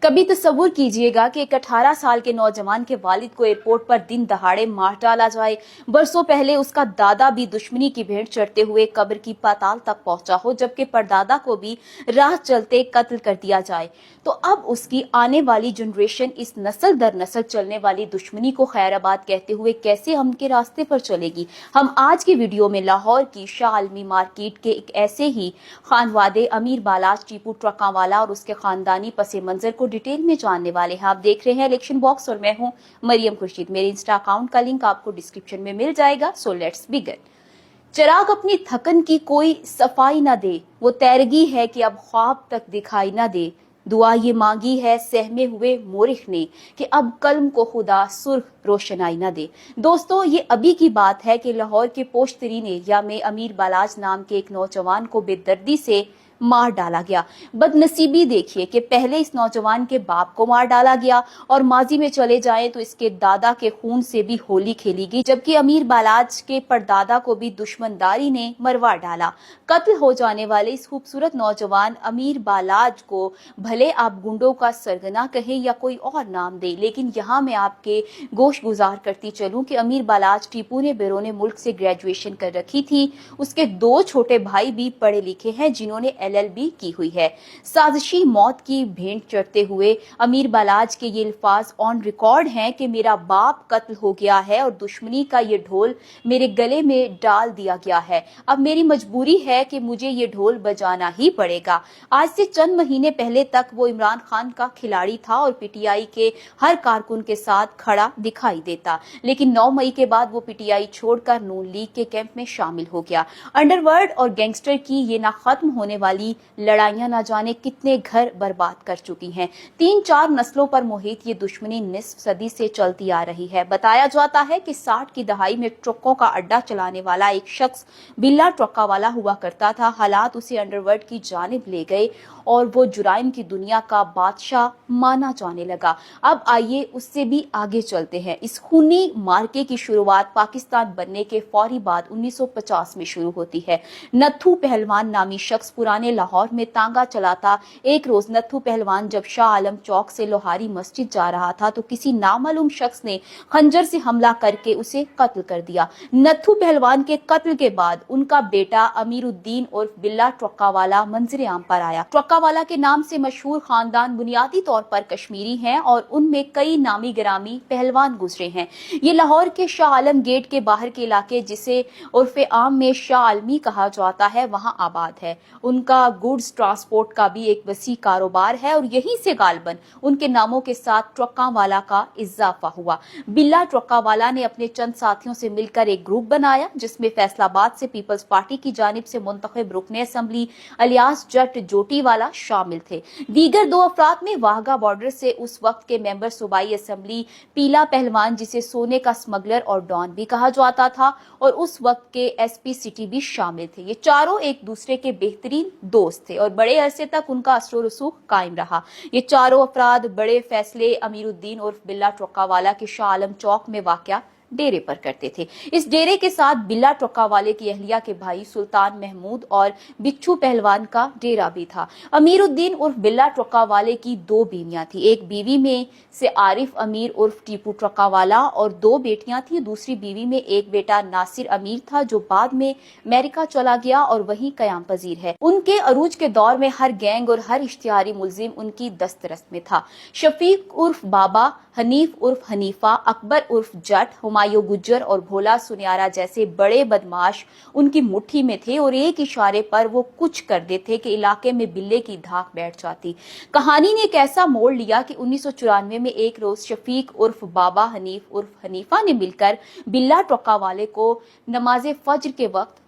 कभी तसव्वुर कीजिएगा कि एक 18 साल के नौजवान के वालिद को एयरपोर्ट पर दिन दहाड़े मार डाला जाए। बरसों पहले उसका दादा भी दुश्मनी की भेंट चढ़ते हुए कब्र की पाताल तक पहुंचा हो, जबकि परदादा को भी राह चलते कत्ल कर दिया जाए। तो अब उसकी आने वाली जनरेशन इस नस्ल दर नस्ल चलने वाली दुश्मनी को खैराबाद कहते हुए कैसे हम के रास्ते पर चलेगी। हम आज की वीडियो में लाहौर की शाह आलमी मार्केट के एक ऐसे ही खानवादे अमीर बालाज टीपू ट्रकावाला और उसके खानदानी पसे मंजर को डिटेल में जानने वाले हैं। आप देख रहे हैं इलेक्शन बॉक्स और मैं हूं मरियम खुर्शीद। मेरे इंस्टा अकाउंट का लिंक आपको डिस्क्रिप्शन में मिल जाएगा। So let's begin. चिराग अपनी थकन की कोई सफाई ना दे, वो तैरगी है कि अब ख्वाब तक दिखाई ना दे। दुआ ये मांगी है सहमे हुए मोरिख ने कि अब कल्म को खुदा सुर्ख रोशनाई न दे। दोस्तों, ये अभी की बात है कि लाहौर के पोश्तरीन एरिया में अमीर बालाज नाम के एक नौजवान को बेदर्दी से मार डाला गया। बदनसीबी देखिए कि पहले इस नौजवान के बाप को मार डाला गया और माजी में चले जाएं तो इसके दादा के खून से भी होली खेली गई, जबकि अमीर बालाज के परदादा को भी दुश्मनदारी ने मरवा डाला। कत्ल हो जाने वाले इस खूबसूरत नौजवान अमीर बालाज को भले आप गुंडों का सरगना कहें या कोई और नाम दे, लेकिन यहाँ मैं आपके गोश गुजार करती चलूं कि अमीर बालाज टीपू ने बैरून मुल्क से ग्रेजुएशन कर रखी थी। उसके दो छोटे भाई भी पढ़े लिखे हैं जिन्होंने LLB की हुई है। साजिशी मौत की भेंट चढ़ते हुए अमीर बालाज के ये अल्फाज ऑन रिकॉर्ड हैं कि मेरा बाप कत्ल हो गया है और दुश्मनी का ये ढोल मेरे गले में डाल दिया गया है। अब मेरी मजबूरी है कि मुझे ये ढोल बजाना ही पड़ेगा। आज से चंद महीने पहले तक वो इमरान खान का खिलाड़ी था और PTI के हर कारकुन के साथ खड़ा दिखाई देता, लेकिन 9 मई के बाद वो PTI छोड़कर नून लीग के कैंप में शामिल हो गया। अंडरवर्ल्ड और गैंगस्टर की ये ना खत्म होने वाली लड़ाइयां ना जाने कितने घर बर्बाद कर चुकी हैं। 3-4 नस्लों पर मुहित ये दुश्मनी निस्फ सदी से चलती आ रही है। बताया जाता है कि 60 की दहाई में ट्रकों का अड्डा चलाने वाला एक शख्स बिल्ला ट्रक्का वाला हुआ करता था। हालात उसे अंडरवर्ल्ड की जानिब ले गए और वो जुराइम की दुनिया का बादशाह माना जाने लगा। अब आइए उससे भी आगे चलते हैं। इस खूनी मार्के की शुरुआत पाकिस्तान बनने के फौरी बाद 1950 में शुरू होती है। नत्थू पहलवान नामी शख्स पुराने लाहौर में तांगा चलाता। एक रोज नत्थू पहलवान जब शाह आलम चौक से लोहारी मस्जिद जा रहा था तो किसी नामालूम शख्स ने खंजर से हमला करके उसे कत्ल कर दिया। नत्थू पहलवान के कत्ल के बाद उनका बेटा अमीरुद्दीन उर्फ बिल्ला ट्रक्कावाला मंजरे आम पर आया। ट्रक्कावाला के नाम से मशहूर खानदान बुनियादी तौर पर कश्मीरी हैं और उनमें कई नामी गिरामी पहलवान गुजरे हैं। ये लाहौर के शाह आलम गेट के बाहर के इलाके, जिसे उर्फे आम में शाह आलमी कहा जाता है, वहां आबाद है। उनका गुड्स ट्रांसपोर्ट का भी एक वसी कारोबार है और यहीं से गालबन उनके नामों के साथ ट्रक्कावाला का इजाफा हुआ। बिल्ला ट्रक्कावाला ने अपने चंद साथियों से मिलकर एक ग्रुप बनाया जिसमें फैसलाबाद से पीपल्स पार्टी की जानिब से मुंतखब रुकने असेंबली अलियास जट जोटीवाला शामिल थे। दीगर 2 अफराद में वाहगा बॉर्डर से उस वक्त के मेंबर सूबाई असेंबली पीला पहलवान, जिसे सोने का स्मगलर और डॉन भी कहा जाता था, और उस वक्त के SP सिटी भी शामिल थे। ये चारों एक दूसरे के बेहतरीन दोस्त थे और बड़े अरसे तक उनका असर और रसूख कायम रहा। ये चारों अफराद बड़े फैसले अमीरुद्दीन उर्फ बिल्ला ट्रक्कावाला के शाह आलम चौक में वाक़या डेरे पर करते थे। इस डेरे के साथ बिल्ला ट्रक्कावाले की अहलिया के भाई सुल्तान महमूद और बिच्छू पहलवान का डेरा भी था। अमीरुद्दीन उर्फ बिल्ला ट्रक्कावाले की 2 बीवियां थी। एक बीवी में से आरिफ अमीर उर्फ टीपू ट्रक्कावाला और 2 बेटियां थी। दूसरी बीवी में एक बेटा नासिर अमीर था जो बाद में अमेरिका चला गया और वहीं कयाम पजीर है। उनके अरूज के दौर में हर गैंग और हर इश्तिहारी मुलजिम उनकी दस्तरस में था। शफीक उर्फ बाबा, हनीफ उर्फ हनीफा, अकबर उर्फ जट, हुमायूं गुज्जर और भोला सुनियारा जैसे बड़े बदमाश उनकी मुट्ठी में थे और एक इशारे पर वो कुछ कर देते कि इलाके में बिल्ले की धाक बैठ जाती। कहानी ने एक ऐसा मोड़ लिया कि 1994 में एक रोज शफीक उर्फ बाबा, हनीफ उर्फ हनीफा ने मिलकर बिल्ला ट्रक्कावाले को नमाज फज्र के वक्त